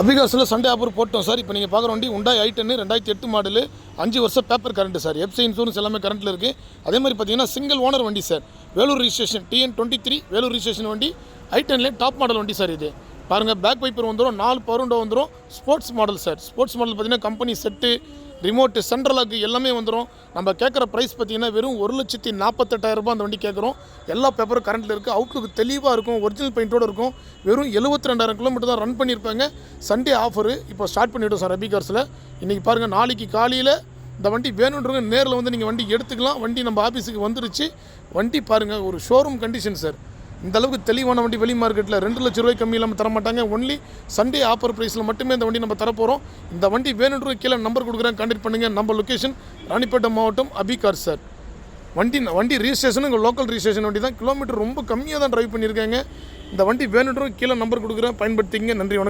அபிகாஸில் Sunday offer போட்டோம் sir. இப்போ நீங்கள் பார்க்குற வண்டி Hyundai i10 2008 மாடலு, 5 வருஷம் paper current sir. FC insurance எல்லாமே கரண்ட்டில் இருக்குது. அதே மாதிரி பார்த்தீங்கன்னா சிங்கிள் ஓனர் வண்டி sir. Vellore registration TN23 Vellore registration வண்டி. i10லே டாப் மாடல் வண்டி சார். இது பாருங்கள், பேக் வைப்பர் வந்துடும், 4 பவர் விண்டோ வந்துடும். Sports model sir. Sports model பார்த்தீங்கன்னா கம்பெனி செட்டு, ரிமோட்டு, சென்ட்ரலாக்கு எல்லாமே வந்துடும். நம்ம கேட்குற ப்ரைஸ் பார்த்தீங்கன்னா வெறும் 1,48,000 அந்த வண்டி கேட்குறோம். எல்லா பேப்பரும் கரண்ட்டில் இருக்குது. அவுட்லுக்கு தெளிவாக இருக்கும், ஒரிஜினல் பெயிண்டோடு இருக்கும். வெறும் 72,000 கிலோமீட்டர் தான் ரன் பண்ணியிருப்பாங்க. சண்டே ஆஃபரு இப்போ ஸ்டார்ட் பண்ணிவிட்டோம் சார் அபிகார்ஸில். இன்றைக்கி பாருங்கள், நாளைக்கு காலையில் இந்த வண்டி வேணுன்றவங்க நேரில் வந்து நீங்கள் வண்டி எடுத்துக்கலாம். வண்டி நம்ம ஆஃபீஸுக்கு வந்துருச்சு. வண்டி பாருங்கள், ஒரு ஷோரூம் கண்டிஷன் சார். இந்த அளவுக்கு தெளிவான வண்டி வெளி மார்க்கெட்டில் 2 லட்ச ரூபாய் கம்மி இல்லாமல் தர மாட்டாங்க. ஒன்லி சண்டே ஆஃபர் ப்ரைஸில் மட்டுமே இந்த வண்டி நம்ம தரப்போகிறோம். இந்த வண்டி வேணுன்ற கீழே நம்பர் கொடுக்குறேன், கான்டெக்ட் பண்ணுங்கள். நம்ம லொக்கேஷன் ராணிப்பேட்டை மாவட்டம் அபிகார் சார். வண்டி ரிஜிஸ்ட்ரேஷன் உங்கள் லோக்கல் ரிஜிஸ்ட்ரேஷன் வண்டி தான். கிலோமீட்டர் ரொம்ப கம்மியாக தான் ட்ரைவ் பண்ணியிருக்காங்க. இந்த வண்டி வேணுன்ற கீழே நம்பர் கொடுக்குறேன், பயன்படுத்திங்க. நன்றி, வணக்கம்.